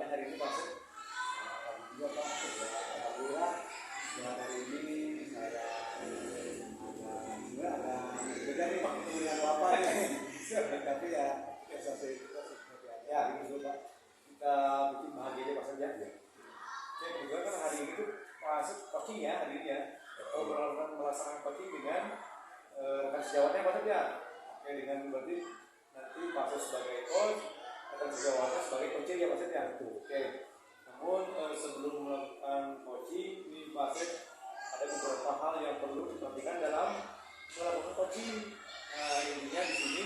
pertanyaan hari ini Pak Sep. Juga Pak, alhamdulillah buat hari ini saya agak beda nih Pak ketemu dengan Bapak tapi ya saya ya gitu Pak, kita bikin bahagia Pak Sep ya. Oke, kemudian kan hari ini tuh Pak Sep coaching ya hari ini ya. Melaksanakan coaching dengan rekan sejawatnya Pak Sep ya. Oke, dengan berarti nanti Pak Sep sebagai coach akan sejawatnya sebagai coaching ya Pak Sep ya. Oke. Namun sebelum melakukan coaching ini Pak Sep ada beberapa hal yang perlu diperhatikan dalam melakukan coaching. Intinya di sini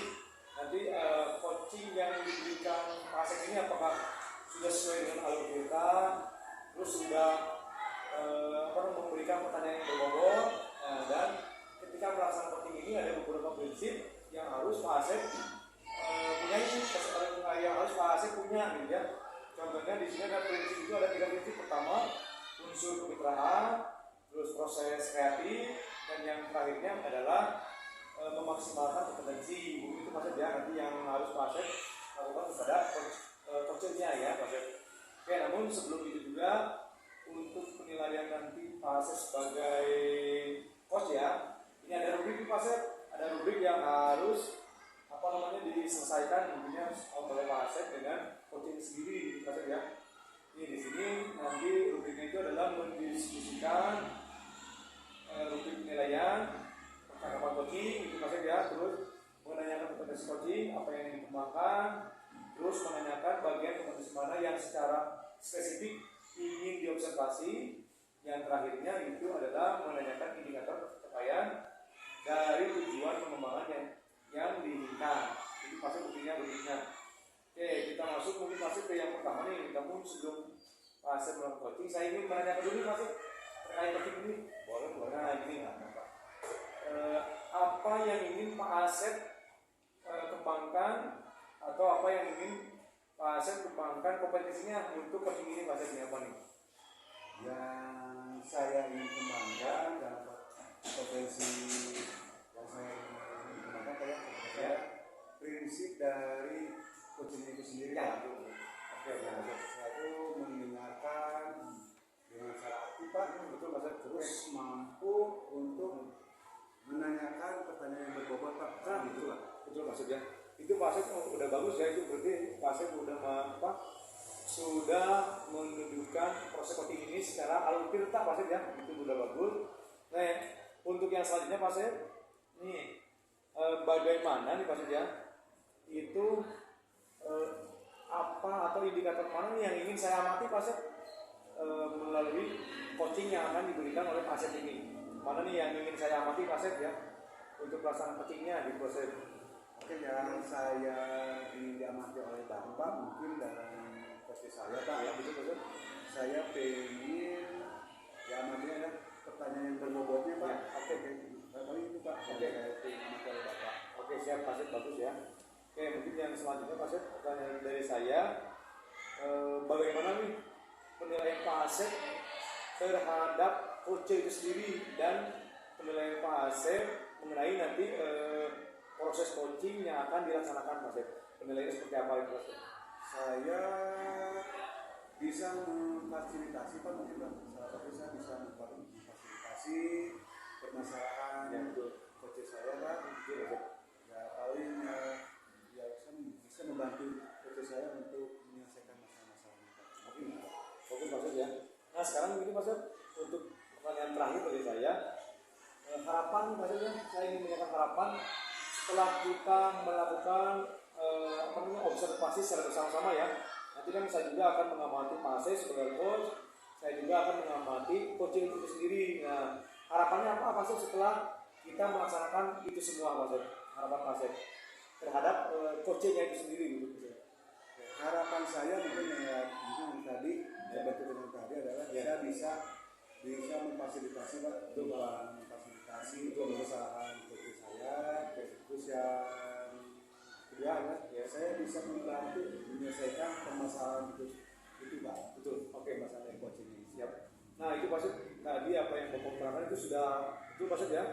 nanti coaching yang diberikan Pak Sep ini apakah sudah sesuai dengan alur kita, terus sudah memberikan pertanyaan yang berbobot, dan ketika melaksanakan coaching ini ada beberapa prinsip yang harus Pak Sep punya, yang harus Pak Sep punya gitu ya. Contohnya di sini ada prinsip itu ada 3 prinsip. Pertama, unsur kemitraan, terus proses kreatif, dan yang terakhirnya adalah memaksimalkan kompetensi. Itu Pak Sep ya, nanti yang harus Pak Sep lakukan kepada coachnya ya Pak Sep. Oke, namun sebelum itu juga untuk penilaian nanti Pak Sep sebagai coach ya, ini ada rubrik Pak Sep, ada rubrik yang harus diselesaikan intinya oleh Pak Sep dengan coaching sendiri Pak Sep ya. Ini di sini nanti rubriknya itu adalah mendiskusikan rubrik penilaian percakapan coaching itu Pak Sep ya, terus menanyakan kompetensi coaching apa yang dikembangkan, terus menanyakan bagian kompetensi mana yang secara spesifik ingin diobservasi, yang terakhirnya itu adalah menanyakan indikator pencapaian dari tujuan pengembangan yang diinginkan. Jadi Pak Sep begini. Oke, kita masuk mungkin Pak Sep ke yang pertama nih. Namun sebelum Pak Sep melakukan coaching, saya ingin menanyakan dulu Pak Sep terkait coaching ini. Boleh. Nah, ini apa yang ingin Pak Sep kembangkan, atau apa yang ingin Pak Sep kembangkan kompetensinya untuk coaching ini Pak Sep, apa nih? Yang saya ingin kembangkan dan potensi yang saya ingin kembangkan kayak prinsip dari coaching itu sendiri ya. Oke, saya itu mendengarkan dengan cara aktif Pak, betul Pak, terus mampu untuk menanyakan pertanyaan yang berbobot Pak. Gitu Pak. Betul maksudnya. Itu Pak Sep udah bagus ya, itu berarti Pak Sep sudah menunjukkan proses coaching ini secara alur tirta Pak Sep ya, itu udah bagus. Nah, untuk yang selanjutnya Pak Sep, nih bagaimana nih Pak Sep ya, itu apa atau indikator mana nih yang ingin saya amati Pak Sep melalui coaching yang akan diberikan oleh Pak Sep ini. Mana nih yang ingin saya amati Pak Sep ya untuk pelaksanaan coachingnya di proses. Oke, yang saya ingin diamati oleh Bapak mungkin dalam proses saya Pak ya, betul Pak. Saya pengen diamatinya ya pertanyaan yang berbobotnya Pak. Oke, kali itu Pak. Oke, saya pengen diamati oleh Bapak. Oke, siap Pak Sep, bagus ya. Oke, mungkin yang selanjutnya Pak Sep, pertanyaan dari saya, bagaimana nih penilaian Pak Sep terhadap coach itu sendiri, dan penilaian Pak Sep mengenai nanti proses coaching yang akan dilaksanakan Pak Sep. Penilaiannya seperti apa itu Pak Sep? Saya bisa memfasilitasi Pak, mungkin Pak. Salah satu saya bisa memfasilitasi permasalahan yang coach saya Pak. Ya paling ya bisa membantu coach saya untuk menyelesaikan masalah-masalahnya Pak. Oke Pak Sep ya. Nah sekarang ini Pak Sep, untuk pertanyaan terakhir dari saya, harapan Pak Sep ya, saya ingin menyampaikan harapan setelah kita melakukan observasi secara bersama-sama ya. Nanti kan saya juga akan mengamati Pak Sep sebagai coach, saya juga akan mengamati coaching itu sendiri. Nah harapannya apa Pak Sep setelah kita melaksanakan itu semua Pak Sep? Harapan Pak Sep terhadap coachingnya itu sendiri gitu. Harapan saya mungkin yang tadi betul dengan tadi adalah saya bisa memfasilitasi Pak, memfasilitasi permasalahan coach saya. Terus yang kedua ya saya bisa membantu menyelesaikan permasalahan itu Pak. Betul. Oke, masalah coaching ini siap. Nah itu Pak Sep, tadi apa yang Bapak terangkan itu sudah betul Pak Sep ya.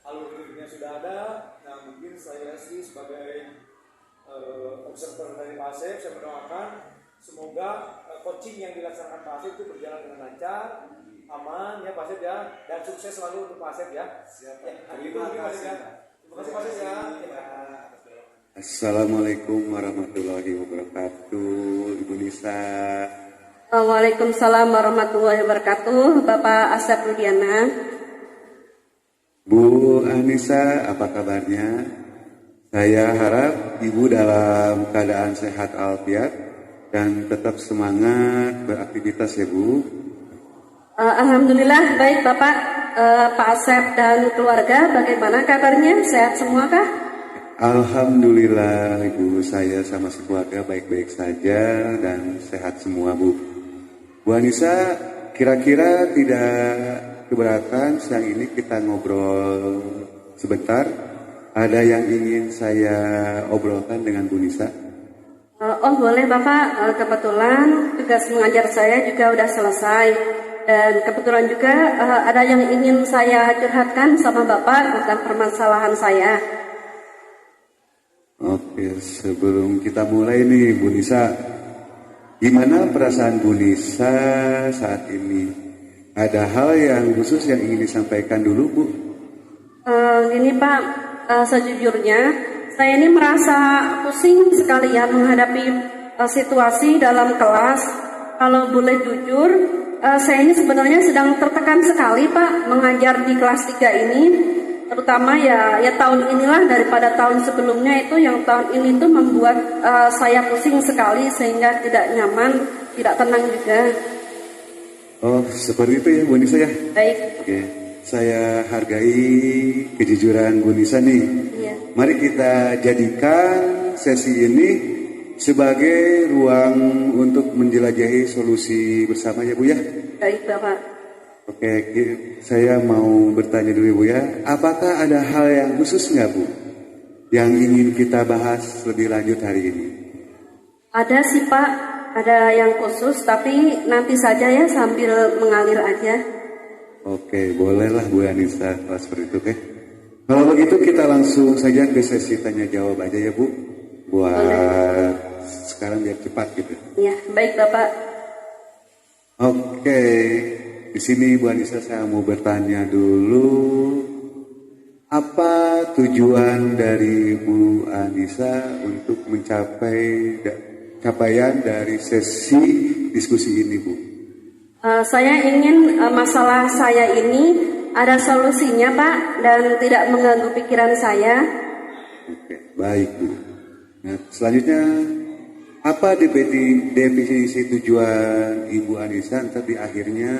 Alur hidupnya sudah ada. Nah mungkin saya sih sebagai observer dari Pak Sep, saya mendoakan semoga coaching yang dilaksanakan Pak Asep itu berjalan dengan lancar, aman ya Pak Asep ya, dan sukses selalu untuk Pak Asep ya. Siap. Ya, terima kasih ya. Terima kasih Pak Asep ya. Assalamualaikum warahmatullahi wabarakatuh, Ibu Nisa. Waalaikumsalam warahmatullahi wabarakatuh, Bapak Asep Rudiana. Bu Anissa, apa kabarnya? Saya harap Ibu dalam keadaan sehat alfiat dan tetap semangat beraktivitas ya Bu. Alhamdulillah baik Bapak. Pak Asep dan keluarga bagaimana kabarnya? Sehat semua kah? Alhamdulillah Ibu, saya sama sekeluarga baik-baik saja dan sehat semua Bu. Bu Anissa, kira-kira tidak keberatan siang ini kita ngobrol sebentar. Ada yang ingin saya obrolkan dengan Bu Nisa? Oh boleh Bapak, kebetulan tugas mengajar saya juga udah selesai. Dan kebetulan juga ada yang ingin saya curhatkan sama Bapak tentang permasalahan saya. Oke, sebelum kita mulai nih Bu Nisa, gimana perasaan Bu Nisa saat ini? Ada hal yang khusus yang ingin disampaikan dulu Bu? Gini Pak, sejujurnya saya ini merasa pusing sekali ya menghadapi situasi dalam kelas. Kalau boleh jujur, saya ini sebenarnya sedang tertekan sekali Pak mengajar di kelas 3 ini. Terutama ya tahun inilah daripada tahun sebelumnya itu, yang tahun ini tuh membuat saya pusing sekali sehingga tidak nyaman, tidak tenang juga. Oh, seperti itu ya Bu Nisa ya? Baik. Oke, saya hargai kejujuran Bu Nisa nih. Iya. Mari kita jadikan sesi ini sebagai ruang untuk menjelajahi solusi bersama ya Bu ya. Baik Bapak. Oke, saya mau bertanya dulu Bu ya. Apakah ada hal yang khusus nggak Bu yang ingin kita bahas lebih lanjut hari ini? Ada sih Pak, ada yang khusus tapi nanti saja ya sambil mengalir aja. Oke, bolehlah Bu Anissa kalau seperti itu oke. Kalau begitu kita langsung saja ke sesi tanya jawab aja ya Bu. Buat Boleh. sekarang biar cepat gitu. Ya, baik Bapak. Oke, di sini Bu Anissa saya mau bertanya dulu, apa tujuan dari Bu Anissa untuk mencapai capaian dari sesi diskusi ini Bu? Saya ingin masalah saya ini ada solusinya Pak dan tidak mengganggu pikiran saya. Oke, baik Bu. Nah, selanjutnya apa definisi tujuan Ibu Anissa? Nanti di akhirnya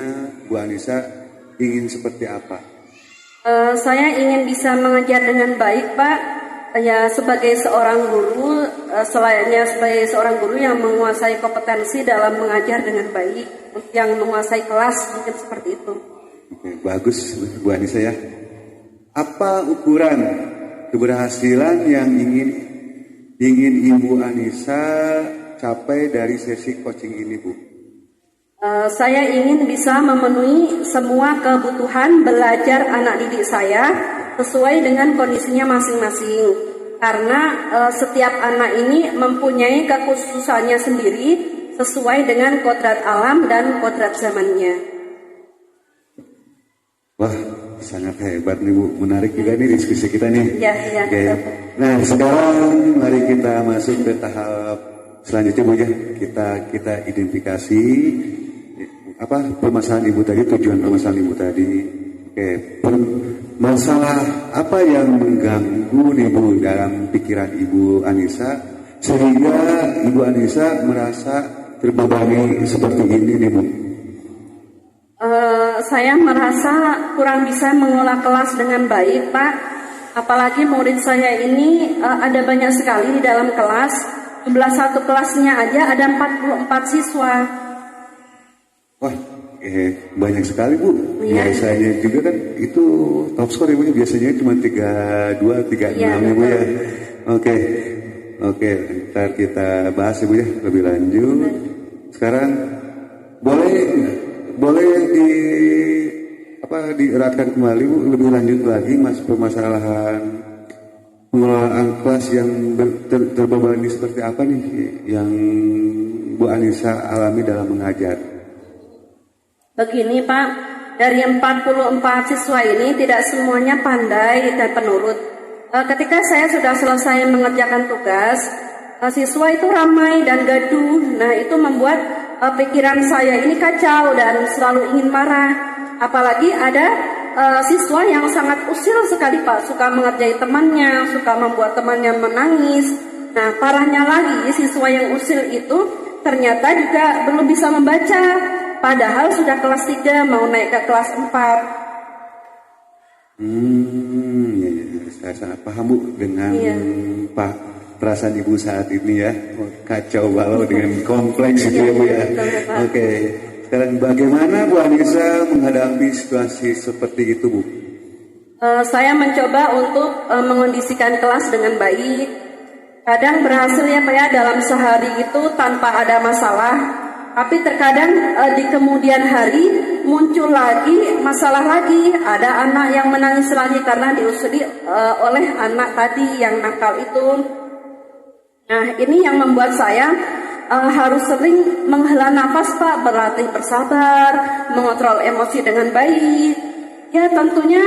Bu Anissa ingin seperti apa? Saya ingin bisa mengajar dengan baik Pak. Ya sebagai seorang guru, selainnya sebagai seorang guru yang menguasai kompetensi dalam mengajar dengan baik, yang menguasai kelas, mungkin seperti itu. Oke, bagus Bu Anissa ya. Apa ukuran keberhasilan yang ingin Ibu Anissa capai dari sesi coaching ini Bu? Saya ingin bisa memenuhi semua kebutuhan belajar anak didik saya sesuai dengan kondisinya masing-masing. Karena setiap anak ini mempunyai kekhususannya sendiri sesuai dengan kodrat alam dan kodrat zamannya. Wah, sangat hebat nih Bu. Menarik juga nih diskusi kita nih. Iya. Oke. Nah, sekarang mari kita masuk ke tahap selanjutnya Bu ya. Kita identifikasi apa permasalahan Ibu tadi, tujuan permasalahan Ibu tadi. Oke, masalah apa yang mengganggu nih Bu dalam pikiran Ibu Anissa sehingga Ibu Anissa merasa terbebani seperti ini nih Bu? Saya merasa kurang bisa mengelola kelas dengan baik Pak. Apalagi murid saya ini ada banyak sekali di dalam kelas. Jumlah satu kelasnya aja ada 44 siswa. Wah, banyak sekali Bu. Iya. Biasanya juga kan itu top score Ibu, biasanya cuma 32, 36 Iya, ya Bu ya. betul. Oke, ntar kita bahas ya Bu ya lebih lanjut. Sekarang boleh dieratkan kembali Bu lebih lanjut lagi mas permasalahan pengelolaan kelas yang terbebani seperti apa nih yang Bu Anissa alami dalam mengajar? Begini Pak, dari 44 siswa ini tidak semuanya pandai dan penurut. Ketika saya sudah selesai mengerjakan tugas, siswa itu ramai dan gaduh. Nah, itu membuat pikiran saya ini kacau dan selalu ingin marah. Apalagi ada siswa yang sangat usil sekali Pak, suka mengerjai temannya, suka membuat temannya menangis. Nah, parahnya lagi siswa yang usil itu ternyata juga belum bisa membaca, padahal sudah kelas 3 mau naik ke kelas 4. Ya, saya sangat paham Bu dengan perasaan Ibu saat ini ya, kacau balau dengan kompleks itu ya Bu ya. Oke, sekarang bagaimana Bu Anissa menghadapi situasi seperti itu Bu? Saya mencoba untuk mengondisikan kelas dengan baik. Kadang berhasil ya Pak ya, dalam sehari itu tanpa ada masalah. Tapi terkadang di kemudian hari muncul lagi masalah lagi. Ada anak yang menangis lagi karena diusuli oleh anak tadi yang nakal itu. Nah, ini yang membuat saya harus sering menghela nafas Pak, berlatih bersabar, mengontrol emosi dengan baik. Ya tentunya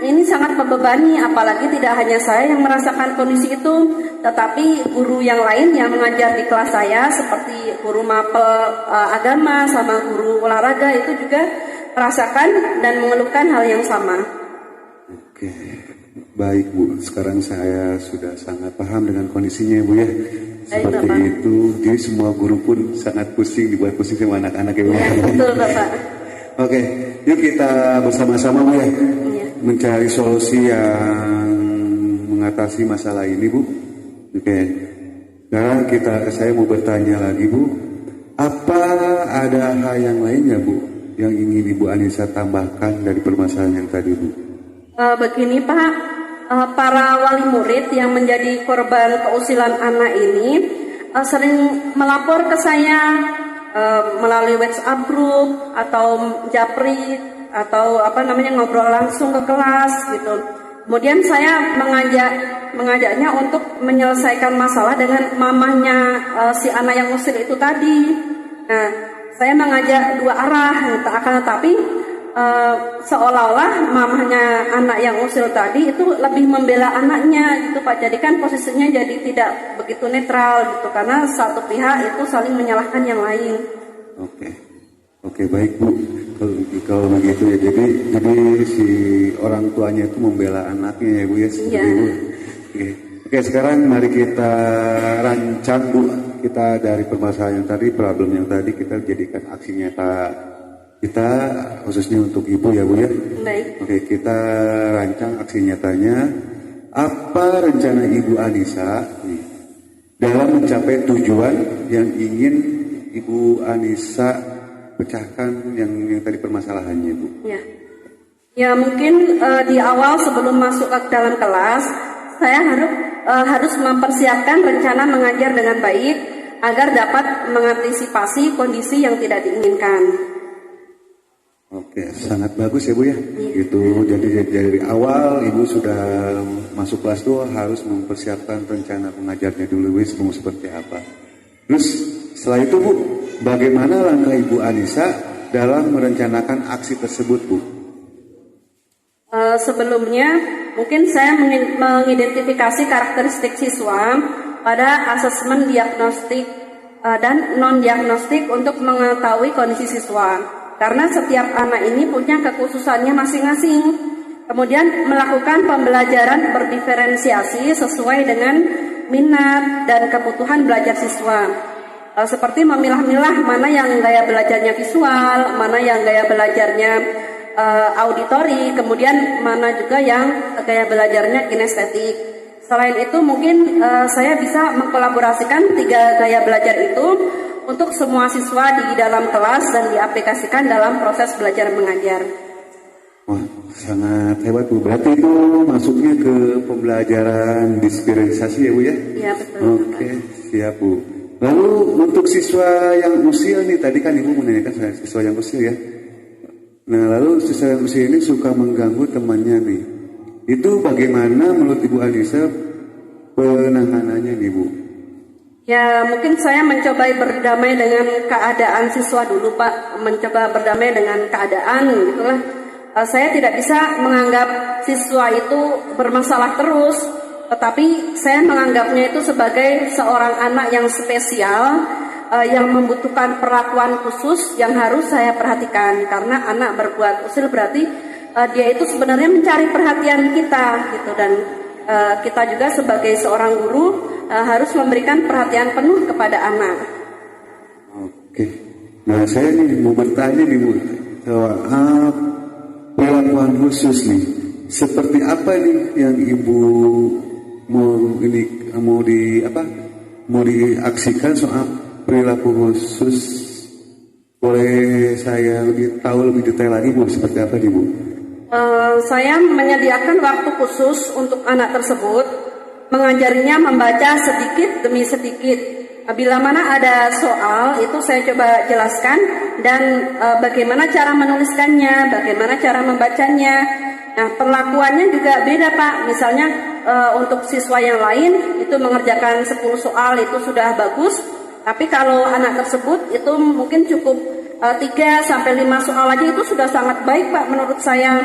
ini sangat membebani, apalagi tidak hanya saya yang merasakan kondisi itu, tetapi guru yang lain yang mengajar di kelas saya seperti guru mapel agama sama guru olahraga itu juga merasakan dan mengeluhkan hal yang sama. Oke, baik Bu. Sekarang saya sudah sangat paham dengan kondisinya Bu ya. Seperti itu, jadi semua guru pun sangat pusing, dibuat pusing sama anak-anak ya Bu. Ya, betul Bapak. Oke, yuk kita bersama-sama Bu ya, mencari solusi yang mengatasi masalah ini Bu. Oke, sekarang saya mau bertanya lagi Bu, apa ada hal yang lainnya Bu yang ingin Ibu Anissa tambahkan dari permasalahan yang tadi Bu? Begini Pak, para wali murid yang menjadi korban keusilan anak ini sering melapor ke saya melalui WhatsApp group atau japri atau ngobrol langsung ke kelas gitu. Kemudian saya mengajaknya untuk menyelesaikan masalah dengan mamahnya si anak yang usil itu tadi. Nah, saya mengajak dua arah, akan tetapi seolah-olah mamahnya anak yang usil tadi itu lebih membela anaknya gitu Pak. Jadi kan posisinya jadi tidak begitu netral gitu, karena satu pihak itu saling menyalahkan yang lain. Oke, baik Bu. Kalau begitu ya, jadi si orang tuanya itu membela anaknya ya Bu ya, seperti Bu. Oke, sekarang mari kita rancang Bu. Kita dari permasalahan yang tadi, problem yang tadi, kita jadikan aksi nyata kita khususnya untuk Ibu ya Bu ya. Baik. Oke, kita rancang aksi nyatanya. Apa rencana Ibu Anissa dalam mencapai tujuan yang ingin Ibu Anissa pecahkan yang tadi permasalahannya Bu? Ya mungkin di awal sebelum masuk ke dalam kelas, saya harus mempersiapkan rencana mengajar dengan baik agar dapat mengantisipasi kondisi yang tidak diinginkan. Oke, sangat bagus ya Bu ya. Gitu. Jadi dari awal Ibu sudah masuk kelas tuh harus mempersiapkan rencana pengajarnya dulu Bu, seperti apa. Terus setelah itu Bu, bagaimana langkah Ibu Anissa dalam merencanakan aksi tersebut Bu? Sebelumnya mungkin saya mengidentifikasi karakteristik siswa pada asesmen diagnostik dan non-diagnostik untuk mengetahui kondisi siswa. Karena setiap anak ini punya kekhususannya masing-masing. Kemudian melakukan pembelajaran berdiferensiasi sesuai dengan minat dan kebutuhan belajar siswa. Seperti memilah-milah mana yang gaya belajarnya visual, mana yang gaya belajarnya auditori, kemudian mana juga yang gaya belajarnya kinestetik. Selain itu mungkin saya bisa mengkolaborasikan 3 gaya belajar itu untuk semua siswa di dalam kelas dan diaplikasikan dalam proses belajar mengajar. Wah, sangat hebat Bu. Berarti itu masuknya ke pembelajaran diferensiasi ya Bu ya? Iya betul. Oke, siap Bu. Lalu untuk siswa yang usil nih, tadi kan Ibu menanyakan siswa yang usil ya. Nah, lalu siswa yang usil ini suka mengganggu temannya nih. Itu bagaimana menurut Ibu Anissa penanganannya nih Bu? Ya, mungkin saya mencoba berdamai dengan keadaan siswa dulu, Pak. Mencoba berdamai dengan keadaan, gitulah. Saya tidak bisa menganggap siswa itu bermasalah terus, tetapi saya menganggapnya itu sebagai seorang anak yang spesial, yang membutuhkan perlakuan khusus yang harus saya perhatikan. Karena anak berbuat usil berarti dia itu sebenarnya mencari perhatian kita, gitu. Dan kita juga sebagai seorang guru harus memberikan perhatian penuh kepada anak. Oke. Nah, saya nih mau bertanya nih Bu, soal perlakuan khusus nih. Seperti apa nih yang Ibu mau diaksikan soal perilaku khusus? Boleh saya tahu lebih detail lagi Bu, seperti apa nih Bu? Saya menyediakan waktu khusus untuk anak tersebut, mengajarinya membaca sedikit demi sedikit. Bila mana ada soal, itu saya coba jelaskan, dan bagaimana cara menuliskannya, bagaimana cara membacanya. Nah, perlakuannya juga beda Pak. Misalnya untuk siswa yang lain, itu mengerjakan 10 soal, itu sudah bagus. Tapi kalau anak tersebut, itu mungkin cukup 3-5 soal aja itu sudah sangat baik Pak menurut saya.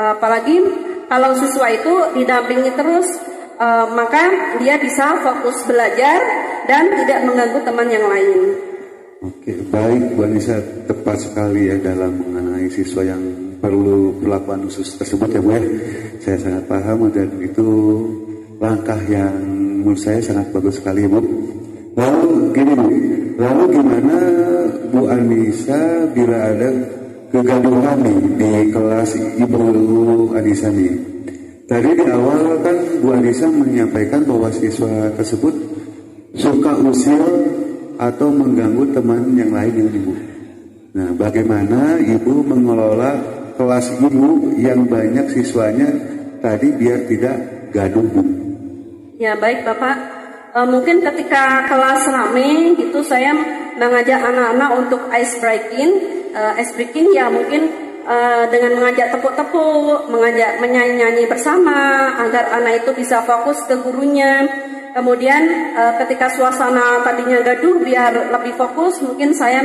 Apalagi kalau siswa itu didampingi terus, maka dia bisa fokus belajar dan tidak mengganggu teman yang lain. Oke, baik Bu Anissa, tepat sekali ya dalam mengenai siswa yang perlu perlakuan khusus tersebut ya Bu ya. Saya sangat paham dan itu langkah yang menurut saya sangat bagus sekali Bu. Lalu gini Bu, lalu gimana Bu Anissa bila ada kegaduhan nih di kelas Ibu Anissa nih? Tadi di awal kan Bu Anissa menyampaikan bahwa siswa tersebut suka usil atau mengganggu teman yang lain Ibu. Nah, bagaimana Ibu mengelola kelas Ibu yang banyak siswanya tadi biar tidak gaduh Bu? Ya baik Bapak. Mungkin ketika kelas rame gitu saya mengajak anak-anak untuk ice breaking ya mungkin dengan mengajak tepuk-tepuk, mengajak menyanyi bersama agar anak itu bisa fokus ke gurunya. Kemudian ketika suasana tadinya gaduh biar lebih fokus, mungkin saya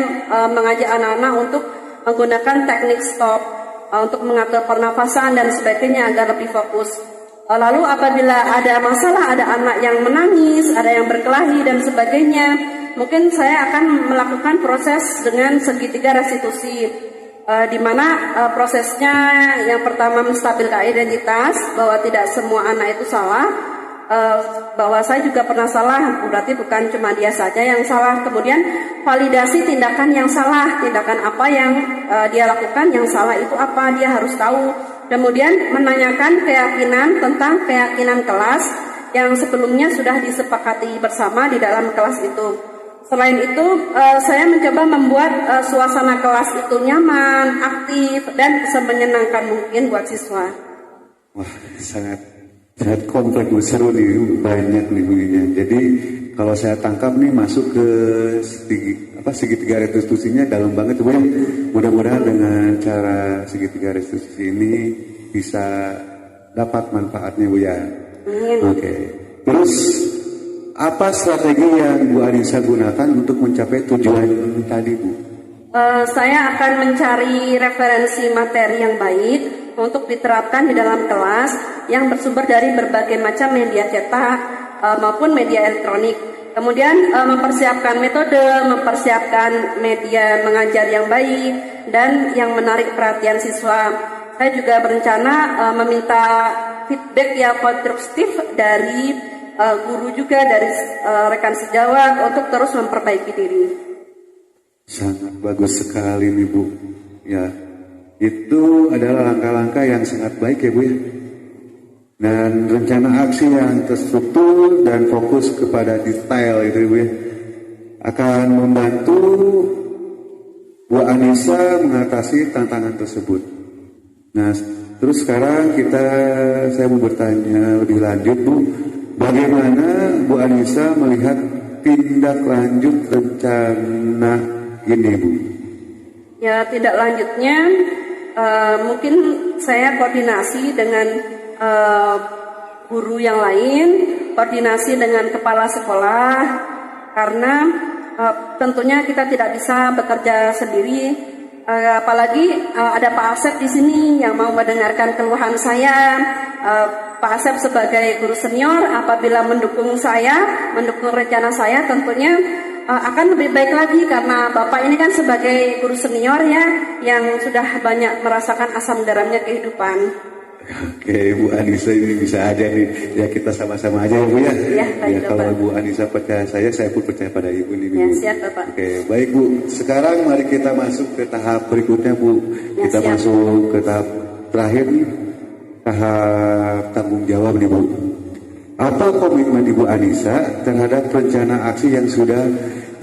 mengajak anak-anak untuk menggunakan teknik stop untuk mengatur pernafasan dan sebagainya agar lebih fokus. Lalu apabila ada masalah, ada anak yang menangis, ada yang berkelahi dan sebagainya, mungkin saya akan melakukan proses dengan segitiga restitusi, di mana prosesnya yang pertama menstabilkan identitas bahwa tidak semua anak itu salah, bahwa saya juga pernah salah, berarti bukan cuma dia saja yang salah. Kemudian validasi tindakan yang salah, tindakan apa yang dia lakukan yang salah itu apa, dia harus tahu. Kemudian menanyakan keyakinan tentang keyakinan kelas yang sebelumnya sudah disepakati bersama di dalam kelas itu. Selain itu, saya mencoba membuat suasana kelas itu nyaman, aktif, dan semenyenangkan mungkin buat siswa. Wah, sangat kompleks Bu, seru nih, banyak nih bunyinya. Jadi kalau saya tangkap nih masuk ke segitiga restitusinya dalam banget Bu. Mudah-mudahan dengan cara segitiga restitusi ini bisa dapat manfaatnya Bu ya. Oke. Terus apa strategi yang Bu Anissa gunakan untuk mencapai tujuan tadi Bu? Saya akan mencari referensi materi yang baik untuk diterapkan di dalam kelas yang bersumber dari berbagai macam media cetak maupun media elektronik. Kemudian mempersiapkan metode, mempersiapkan media mengajar yang baik dan yang menarik perhatian siswa. Saya juga berencana meminta feedback yang konstruktif dari guru juga, dari rekan sejawat untuk terus memperbaiki diri. Sangat bagus sekali nih Bu. Ya, itu adalah langkah-langkah yang sangat baik ya Bu ya. Dan rencana aksi yang terstruktur dan fokus kepada detail itu Bu ya, akan membantu Bu Anissa mengatasi tantangan tersebut. Nah, terus sekarang saya mau bertanya lebih lanjut Bu, bagaimana Bu Anissa melihat tindak lanjut rencana ini Bu? Ya, tindak lanjutnya mungkin saya koordinasi dengan guru yang lain koordinasi dengan kepala sekolah karena tentunya kita tidak bisa bekerja sendiri, apalagi ada Pak Asep di sini yang mau mendengarkan keluhan saya. Pak Asep sebagai guru senior apabila mendukung saya, mendukung rencana saya, tentunya akan lebih baik lagi karena Bapak ini kan sebagai guru senior ya yang sudah banyak merasakan asam garamnya kehidupan. Oke, Bu Anissa ini bisa aja nih. Ya kita sama-sama aja ya Bu ya. Ya, baik, ya kalau Bapak. Bu Anissa percaya saya pun percaya pada Ibu nih. Ya, Bu. siap Bapak. Oke, baik Bu. Sekarang mari kita masuk ke tahap berikutnya Bu. Ya, Kita siap. masuk ke tahap terakhir nih. Tahap tanggung jawab nih Bu. Apa komitmen Ibu Anissa terhadap rencana aksi yang sudah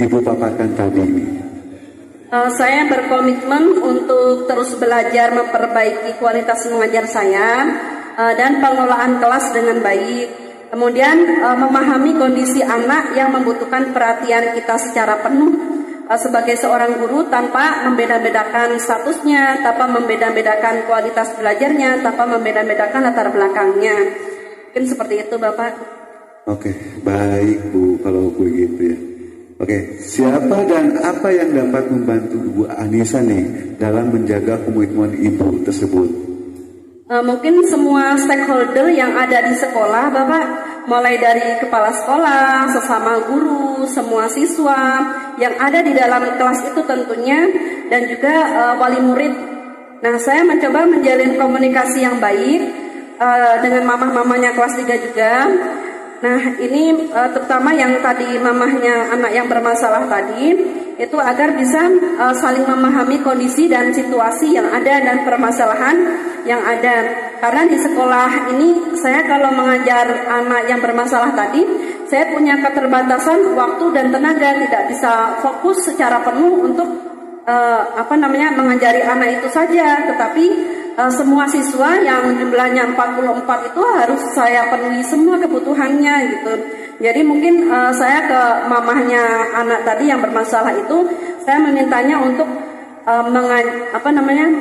Ibu paparkan tadi ini? Saya berkomitmen untuk terus belajar memperbaiki kualitas mengajar saya dan pengelolaan kelas dengan baik. Kemudian memahami kondisi anak yang membutuhkan perhatian kita secara penuh sebagai seorang guru tanpa membeda-bedakan statusnya, tanpa membeda-bedakan kualitas belajarnya, tanpa membeda-bedakan latar belakangnya. Mungkin seperti itu Bapak. Oke, baik Bu kalau begitu ya. Oke, siapa dan apa yang dapat membantu Ibu Anissa nih dalam menjaga komitmen Ibu tersebut? Mungkin semua stakeholder yang ada di sekolah, Bapak, mulai dari kepala sekolah, sesama guru, semua siswa yang ada di dalam kelas itu tentunya, dan juga wali murid. Nah, saya mencoba menjalin komunikasi yang baik dengan mamah-mamanya kelas 3 juga. Nah, ini terutama yang tadi mamahnya anak yang bermasalah tadi, itu agar bisa saling memahami kondisi dan situasi yang ada dan permasalahan yang ada. Karena di sekolah ini saya kalau mengajar anak yang bermasalah tadi, saya punya keterbatasan waktu dan tenaga, tidak bisa fokus secara penuh untuk mengajari anak itu saja, tetapi semua siswa yang jumlahnya 44 itu harus saya penuhi semua kebutuhannya gitu. Jadi mungkin saya ke mamahnya anak tadi yang bermasalah itu, saya memintanya untuk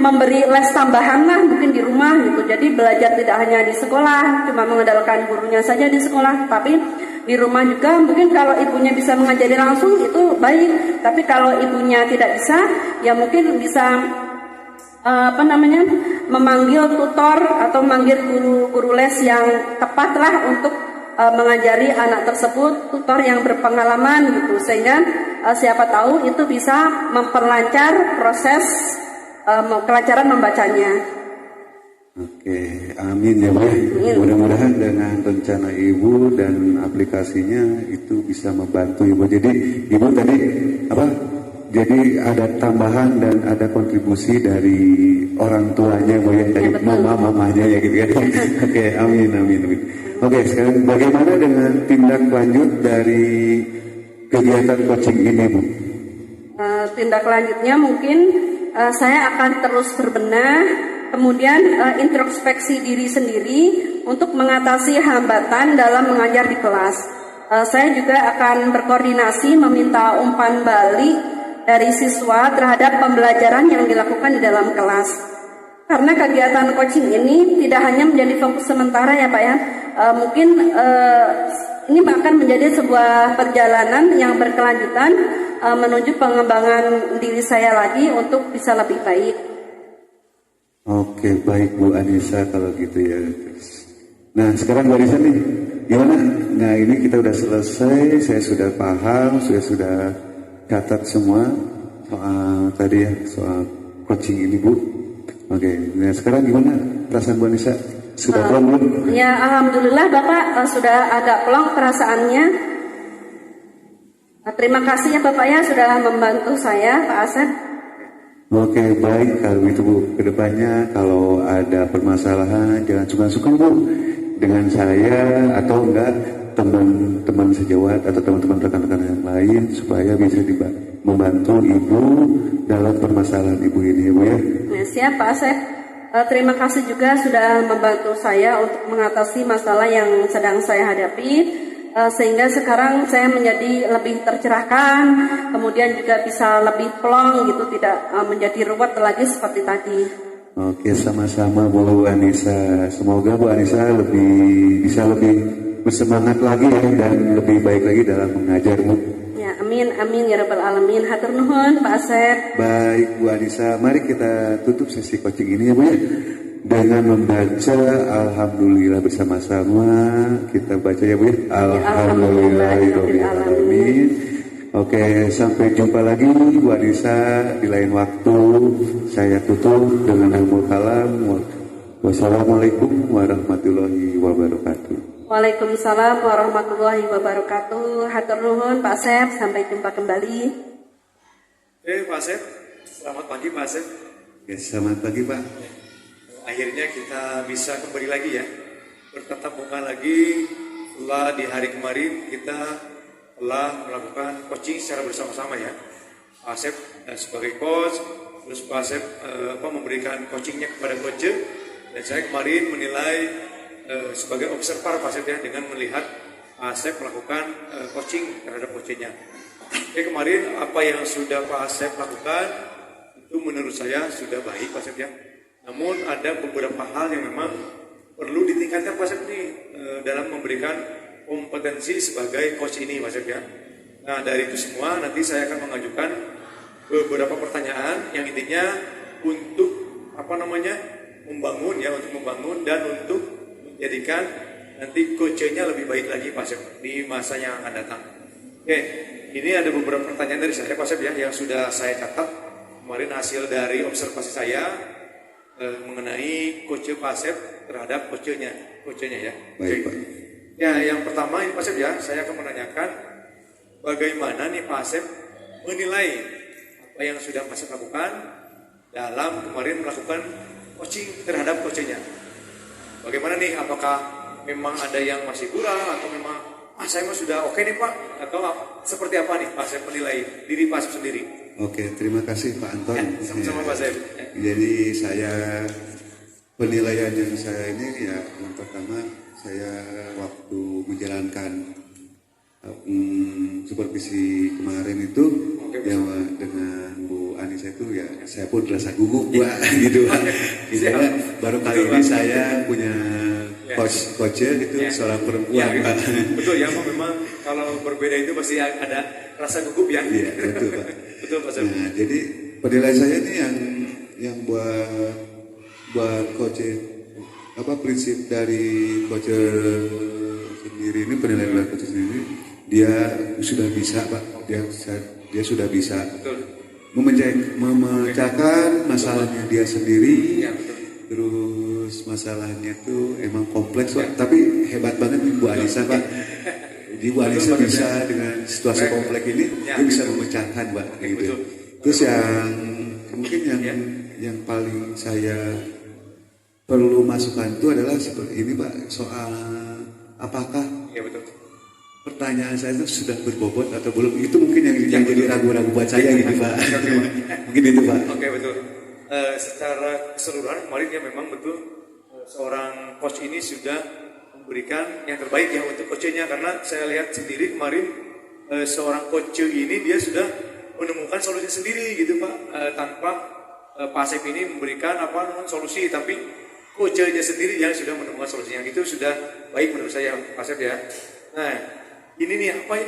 memberi les tambahan lah mungkin di rumah gitu. Jadi belajar tidak hanya di sekolah, cuma mengandalkan gurunya saja di sekolah, tapi di rumah juga mungkin kalau ibunya bisa mengajari langsung itu baik. Tapi kalau ibunya tidak bisa, ya mungkin bisa memanggil tutor atau memanggil guru les yang tepat lah untuk mengajari anak tersebut, tutor yang berpengalaman gitu, sehingga siapa tahu itu bisa memperlancar proses kelancaran membacanya. Oke, amin ya Bu. Mudah-mudahan dengan rencana Ibu dan aplikasinya itu bisa membantu Ibu. Jadi Ibu tadi Jadi ada tambahan dan ada kontribusi dari orang tuanya Bu ya, dari mama-mamanya ya gitu kan. Oke, amin. Oke, sekarang bagaimana dengan tindak lanjut dari kegiatan coaching ini Bu? Tindak lanjutnya mungkin saya akan terus berbenah, kemudian introspeksi diri sendiri untuk mengatasi hambatan dalam mengajar di kelas. Saya juga akan berkoordinasi meminta umpan balik dari siswa terhadap pembelajaran yang dilakukan di dalam kelas. Karena kegiatan coaching ini tidak hanya menjadi fokus sementara ya Pak ya, mungkin ini bahkan menjadi sebuah perjalanan yang berkelanjutan menuju pengembangan diri saya lagi untuk bisa lebih baik. Oke, baik Bu Anissa kalau gitu ya. Nah sekarang Bu Anissa nih, gimana? Nah ini kita udah selesai, saya sudah paham, sudah catat semua soal tadi ya, soal coaching ini Bu. Oke, nah sekarang gimana perasaan Bu Anissa? Sudah plong belum? Ya Alhamdulillah Bapak sudah agak plong perasaannya. Terima kasih ya Bapak ya sudah membantu saya Pak Asep. Oke, baik kalau itu Bu. Kedepannya kalau ada permasalahan jangan sungkan-sungkan Bu dengan saya atau enggak teman-teman sejawat atau teman-teman rekan-rekan yang lain supaya bisa membantu Ibu dalam permasalahan Ibu ini Bu ya. Ya, siap Pak Asep. Terima kasih juga sudah membantu saya untuk mengatasi masalah yang sedang saya hadapi, sehingga sekarang saya menjadi lebih tercerahkan, kemudian juga bisa lebih plong gitu, tidak menjadi ruwet lagi seperti tadi. Oke, sama-sama Bu Anissa. Semoga Bu Anissa bisa lebih bersemangat lagi ya dan lebih baik lagi dalam mengajarmu. Ya, amin, amin ya rabbal alamin. Hatur nuhun Pak Asep. Baik Bu Anissa, mari kita tutup sesi coaching ini ya Bu ya, dengan membaca Alhamdulillah bersama-sama. Kita baca ya Bu ya, Alhamdulillahirrahmanirrahim. Oke, sampai jumpa lagi Bu Anissa di lain waktu. Saya tutup dengan ilmu kalam. Wassalamualaikum warahmatullahi wabarakatuh. Waalaikumsalam warahmatullahi wabarakatuh. Hatur nuhun Pak Asep, sampai jumpa kembali. Pak Asep, selamat pagi Pak Asep. Ya, selamat pagi Pak. Akhirnya kita bisa kembali lagi ya, bertatap muka lagi. Setelah di hari kemarin kita telah melakukan coaching secara bersama-sama ya. Pak Asep sebagai coach, terus Pak Asep memberikan coachingnya kepada coach, dan saya kemarin menilai sebagai observer Pak Asep ya, dengan melihat Pak Asep melakukan coaching terhadap coachnya. Oke, kemarin apa yang sudah Pak Asep lakukan itu menurut saya sudah baik Pak Asep ya. Namun ada beberapa hal yang memang perlu ditingkatkan Pak Asep nih dalam memberikan kompetensi sebagai coach ini Pak Asep ya. Nah, dari itu semua nanti saya akan mengajukan beberapa pertanyaan yang intinya untuk membangun ya, untuk membangun dan untuk menjadikan nanti coachnya lebih baik lagi Pak Asep di masa yang akan datang. Oke, ini ada beberapa pertanyaan dari saya Pak Asep ya, yang sudah saya catat kemarin hasil dari observasi saya mengenai coach Pak Asep terhadap coachnya ya. Baik Pak. Ya, yang pertama ini Pak Asep ya, saya akan menanyakan bagaimana nih Pak Asep menilai apa yang sudah Pak Asep lakukan dalam kemarin melakukan coaching terhadap coachnya. Bagaimana nih, apakah memang ada yang masih kurang atau memang saya mah sudah oke nih Pak, atau seperti apa nih Pak Asep menilai diri Pak Asep sendiri? Oke, terima kasih Pak Anton. Ya, sama-sama Pak Asep. Jadi penilaian yang saya ini ya, yang pertama saya waktu menjalankan supervisi kemarin itu ya dengan Bu Anissa itu ya, saya pun rasa gugup gitu. Karena baru kali ini saya punya coach gitu, seorang perempuan. Ya, betul ya, memang kalau berbeda itu pasti ada rasa gugup ya. Iya, betul Pak. Betul Pak Asep. Nah, jadi penilaian saya ini yang buat coach prinsip dari coach sendiri ini, penilaian dari coach sendiri, dia sudah bisa Pak, dia sudah bisa memecahkan masalahnya dia sendiri. Ya, betul. Terus masalahnya tuh emang kompleks Pak, tapi hebat banget nih Bu Anissa Pak. Jadi Bu Anissa bisa dengan situasi kompleks ini dia bisa memecahkan Pak gitu. Terus yang mungkin yang paling saya perlu masukan itu adalah seperti ini Pak, soal apakah pertanyaan saya itu sudah berbobot atau belum, itu mungkin yang jadi ragu-ragu buat saya gitu Pak. Mungkin itu Pak. Oke, betul. Secara keseluruhan kemarin ya memang betul seorang coach ini sudah memberikan yang terbaik ya untuk coachnya, karena saya lihat sendiri kemarin seorang coach ini dia sudah menemukan solusi sendiri gitu Pak, tanpa Pak Asep ini memberikan solusi, tapi coachnya sendiri yang sudah menemukan solusinya. Itu sudah baik menurut saya Pak Asep ya. Nah, ini nih apa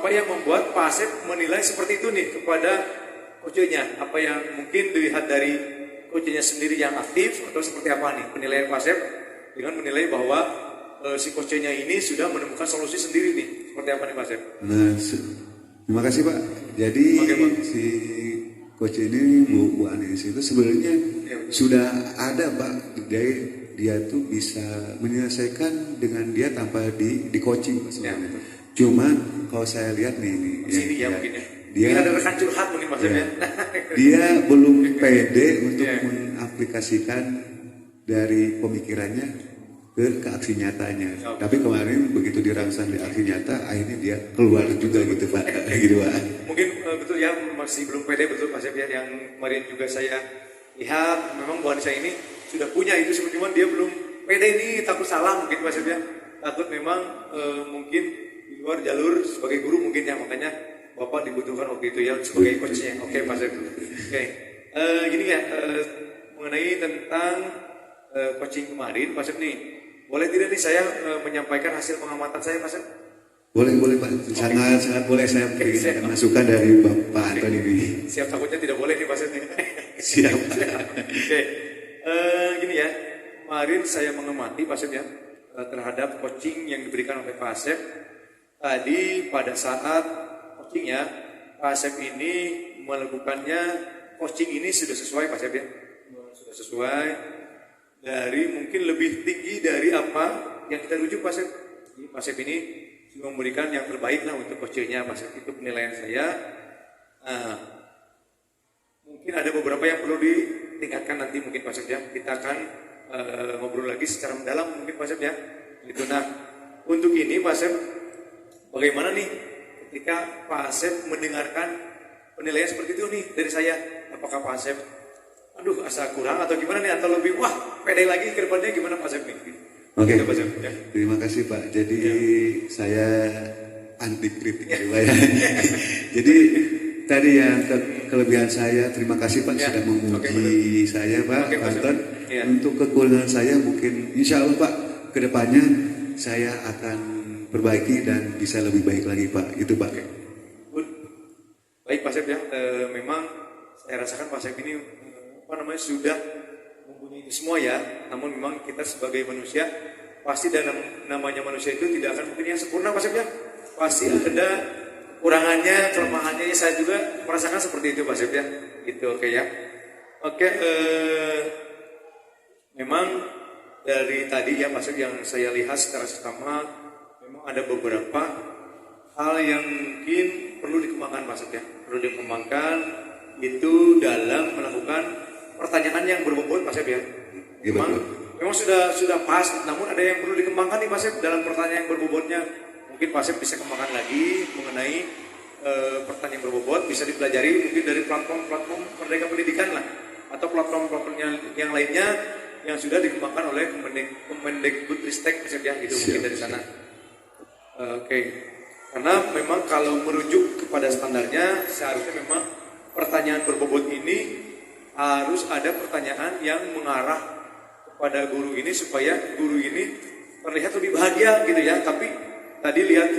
yang membuat Pak Asep menilai seperti itu nih kepada coachnya? Apa yang mungkin dilihat dari coachnya sendiri yang aktif, atau seperti apa nih penilaian Pak Asep dengan menilai bahwa si coachnya ini sudah menemukan solusi sendiri nih? Seperti apa nih Pak Asep? Nah, terima kasih Pak. Jadi si coach ini Bu Anissa itu sebenarnya sudah ada Pak. Dia tuh bisa menyelesaikan dengan dia tanpa di coaching sebenarnya. Cuma kalau saya lihat nih sini ya mungkin ya. Dia ada rekan curhat mungkin Mas ya. Dia belum pede untuk mengaplikasikan dari pemikirannya ke aksi nyatanya. Tapi kemarin begitu dirangsang di aksi nyata, akhirnya dia keluar juga gitu Pak. Gitu Pak. Mungkin betul ya, masih belum pede betul Pak Asep ya. Yang kemarin juga saya lihat memang Bu Anissa ini sudah punya itu, cuma dia belum pede ini, takut salah mungkin Pak Asep ya. Takut memang mungkin di luar jalur sebagai guru mungkin ya, makanya Bapak dibutuhkan waktu itu ya sebagai coachnya. Oke Pak Asep. Oke. Gini ya, mengenai tentang coaching kemarin Pak Asep nih, boleh tidak nih saya menyampaikan hasil pengamatan saya Pak Sep? Boleh Pak, sangat boleh saya berikan masukan dari Bapak Anton ini. Siap, takutnya tidak boleh nih Pak Sep. Siap. Oke, gini ya, kemarin saya mengamati Pak Sep ya, terhadap coaching yang diberikan oleh Pak Sep. Tadi pada saat coachingnya, Pak Sep ini melakukannya, coaching ini sudah sesuai Pak Sep ya, sudah sesuai dari mungkin lebih tinggi dari apa yang kita rujuk Pak Sep. Pak Sep ini memberikan yang terbaik lah untuk coachingnya Pak Sep, itu penilaian saya. Mungkin ada beberapa yang perlu ditingkatkan nanti mungkin Pak Sep ya. Kita akan ngobrol lagi secara mendalam mungkin Pak Sep ya. Itu nah, untuk ini Pak Sep, bagaimana nih ketika Pak Sep mendengarkan penilaian seperti itu nih dari saya, apakah Pak Sep aduh asa kurang atau gimana nih, atau lebih wah pede lagi ke depannya gimana Pak Sep nih? Oke, Gitu, Pak Sep, ya. terima kasih Pak. Jadi saya anti kritik ya. Jadi tadi yang kelebihan saya, terima kasih Pak sudah memuji saya Pak Anton. Untuk kekurangan saya mungkin insya Allah Pak kedepannya saya akan perbaiki dan bisa lebih baik lagi Pak. Itu Pak. Baik Pak Sep ya, memang saya rasakan Pak Sep ini sudah mempunyai itu semua ya. Namun memang kita sebagai manusia pasti dalam namanya manusia itu tidak akan mungkin yang sempurna Pak Sep ya. Pasti ada kurangannya, kelemahannya. Saya juga merasakan seperti itu Pak Sep ya. Itu oke ya. Oke, memang dari tadi ya Pak Sep yang saya lihat secara seksama memang ada beberapa hal yang mungkin perlu dikembangkan Pak Sep ya. Perlu dikembangkan itu dalam melakukan pertanyaan yang berbobot Pak Sep ya. Memang sudah pas, namun ada yang perlu dikembangkan nih Pak Sep dalam pertanyaan yang berbobotnya. Mungkin Pak Sep bisa kembangkan lagi mengenai pertanyaan berbobot, bisa dipelajari mungkin dari platform Merdeka Pendidikan lah, atau platform yang lainnya yang sudah dikembangkan oleh Kemendikbudristek Pak Sep ya, gitu mungkin dari sana. Oke. Karena memang kalau merujuk kepada standarnya seharusnya memang pertanyaan berbobot ini harus ada pertanyaan yang mengarah kepada guru ini supaya guru ini terlihat lebih bahagia gitu ya. Tapi tadi lihat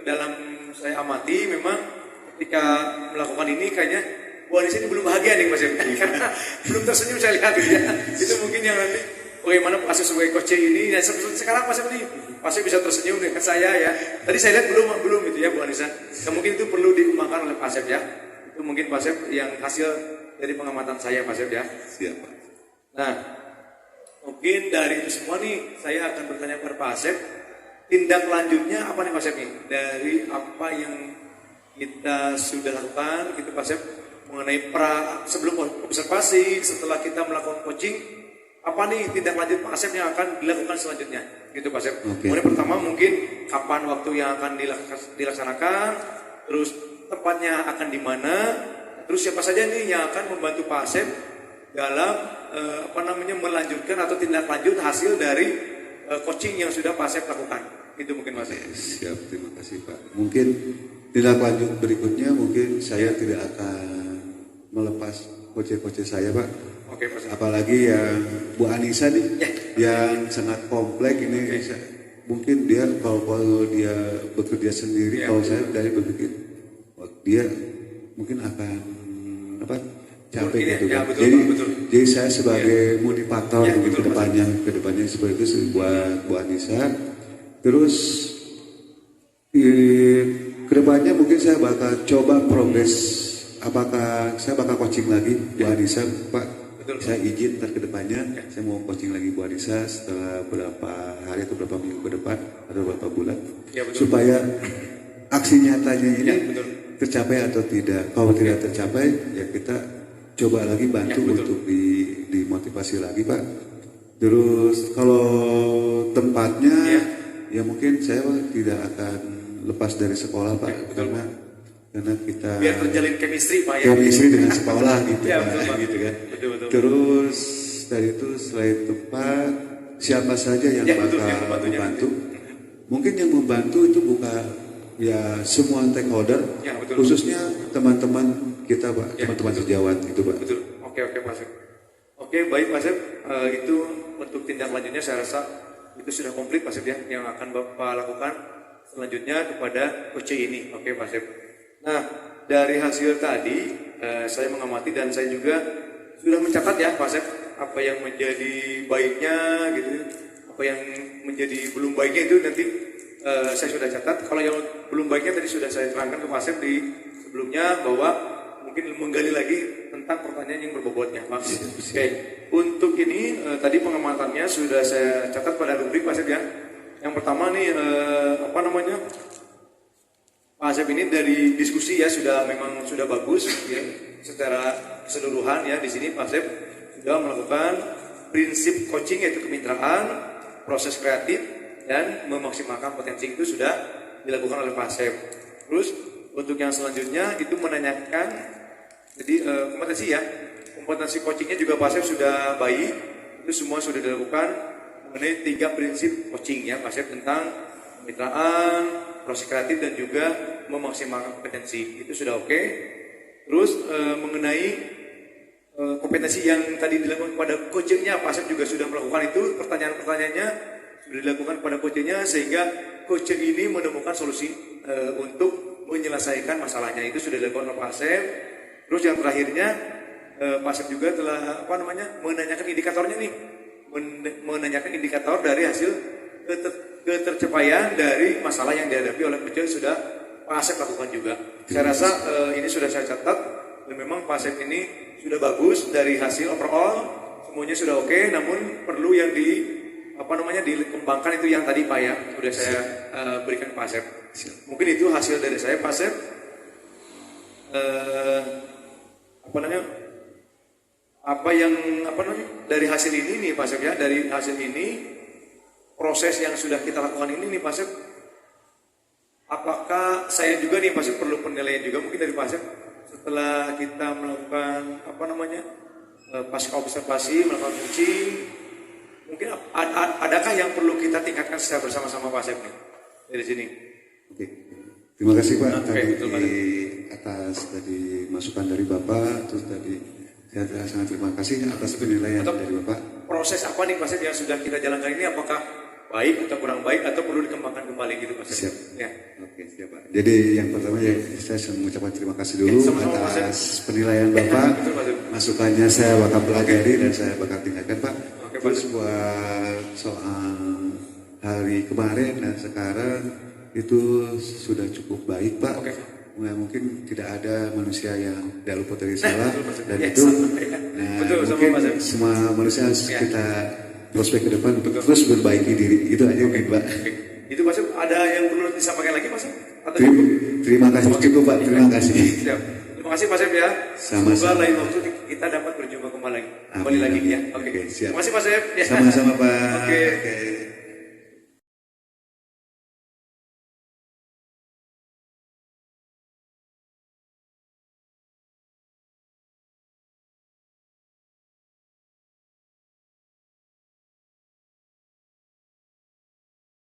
dalam saya amati memang ketika melakukan ini kayaknya Bu Anissa ini belum bahagia nih Mas ya. Karena belum tersenyum saya lihat gitu ya. Itu mungkin yang nanti bagaimana Pak Asep sebagai coach ini ya, sekarang Mas ini pasti bisa tersenyum dengan saya ya. Tadi saya lihat belum gitu ya Bu Anissa. Nah, mungkin itu perlu dikembangkan oleh Pak Asep ya. Itu mungkin Pak Asep yang hasil dari pengamatan saya Pak Asep ya. Siap Pak. Nah, mungkin dari itu semua nih saya akan bertanya kepada Pak Asep, tindak lanjutnya apa nih Pak Asep nih dari apa yang kita sudah lakukan gitu Pak Asep mengenai sebelum observasi, setelah kita melakukan coaching, apa nih tindak lanjut Pak Asep yang akan dilakukan selanjutnya gitu Pak Asep. Kemudian pertama mungkin kapan waktu yang akan dilaksanakan, terus tempatnya akan di mana, terus siapa saja nih yang akan membantu Pak Asep dalam melanjutkan atau tindak lanjut hasil dari coaching yang sudah Pak Asep lakukan. Itu mungkin Mas. Siap, terima kasih Pak. Mungkin tindak lanjut berikutnya mungkin saya tidak akan melepas coach saya Pak. Oke, Pak. Apalagi yang Bu Anissa nih yang sangat kompleks ini. Mungkin dia kalau dia bekerja sendiri, kalau saya dari berpikir dia mungkin akan capek gitu kan. Jadi saya sebagai motivator ke depannya seperti itu buat Bu Anissa. Terus ke depannya mungkin saya bakal coba progres, apakah saya bakal coaching lagi Bu Anissa Pak. Saya izin ke depannya saya mau coaching lagi Bu Anissa setelah beberapa hari atau beberapa minggu ke depan atau beberapa bulan supaya aksi nyatanya ini tercapai atau tidak. Kalau tidak tercapai ya kita coba lagi bantu untuk dimotivasi lagi Pak. Terus kalau tempatnya ya mungkin saya tidak akan lepas dari sekolah Pak, karena kita biar terjalin chemistry Pak ya. Chemistry dengan sekolah gitu Pak, gitu kan. Betul. Terus dari itu selain tempat, siapa saja yang bakal membantu. Mungkin yang membantu itu bukan ya semua stakeholder, khususnya teman-teman kita Pak, teman-teman sejawat itu Pak. Betul. Oke Pak Asep. Oke, baik Pak Asep. Itu untuk tindak lanjutnya saya rasa itu sudah komplit Pak Sep ya, yang akan Bapak lakukan selanjutnya kepada OC ini. Oke Pak Sep. Nah, dari hasil tadi saya mengamati dan saya juga sudah mencatat ya Pak Sep, apa yang menjadi baiknya gitu, apa yang menjadi belum baiknya itu nanti saya sudah catat. Kalau yang belum baiknya tadi sudah saya terangkan ke Pak Sep di sebelumnya, bahwa mungkin menggali lagi tentang pertanyaan yang berbobotnya Pak. Oke, untuk ini tadi pengamatannya sudah saya catat pada rubrik Pak Sep ya. Yang pertama nih apa namanya, Pak Asep ini dari diskusi ya memang sudah bagus ya, secara keseluruhan ya. Di sini Pak Asep sudah melakukan prinsip coaching, yaitu kemitraan, proses kreatif, dan memaksimalkan potensi itu sudah dilakukan oleh Pak Asep. Terus untuk yang selanjutnya itu menanyakan jadi kompetensi coachingnya juga Pak Asep sudah baik, itu semua sudah dilakukan mengenai 3 prinsip coaching ya Pak Asep, tentang kemitraan, proses kreatif, dan juga memaksimalkan kompetensi, itu sudah oke. Terus mengenai kompetensi yang tadi dilakukan pada coachnya, Pak Asep juga sudah melakukan itu, pertanyaan-pertanyaannya sudah dilakukan pada coachnya, sehingga coach ini menemukan solusi untuk menyelesaikan masalahnya, itu sudah dilakukan oleh Pak Asep. Terus yang terakhirnya Pak Asep juga telah menanyakan indikatornya nih, menanyakan indikator dari hasil ketercapaian dari masalah yang dihadapi oleh coach, sudah Pak Asep lakukan juga. Saya rasa ini sudah saya catat, dan memang Pak Asep ini sudah bagus dari hasil overall, semuanya sudah oke. Namun perlu yang dikembangkan itu yang tadi Pak ya, sudah saya berikan Pak Asep. Mungkin itu hasil dari saya Pak Asep. Dari hasil ini nih Pak Asep ya, dari hasil ini, proses yang sudah kita lakukan ini nih Pak Asep, apakah saya juga nih Pak Asep perlu penilaian juga mungkin dari Pak Asep setelah kita melakukan pasca observasi, melakukan coaching, mungkin adakah yang perlu kita tingkatkan secara bersama-sama Pak Asep nih dari sini? Oke. Terima kasih Pak atas tadi masukan dari Bapak, terus tadi saya sangat terima kasih atas penilaian dari Bapak. Proses apa nih Pak Asep yang sudah kita jalankan ini, apakah baik atau kurang baik atau perlu dikembangkan kembali gitu Pak Asep? Siap. Ya. Oke, siap Pak. Jadi yang pertama ya saya mengucapkan terima kasih dulu atas penilaian Bapak. Masukannya saya bakal pelajari dan saya bakal tingkatkan Pak. Terus buat soal hari kemarin dan sekarang itu sudah cukup baik Pak. Mungkin tidak ada manusia yang tidak luput dari salah, dan itu mungkin semua manusia harus kita prospek ke depan untuk terus memperbaiki diri. Itu aja mungkin Pak. Itu Pak Asep, ada yang perlu disampaikan lagi Pak Asep? Terima kasih cukup Pak, terima kasih. Terima kasih Pak Asep ya. Semoga lain waktu kita dapat berjumpa kembali lagi ya. Oke. Siap. Terima kasih Pak Asep. Sama-sama Pak. Oke.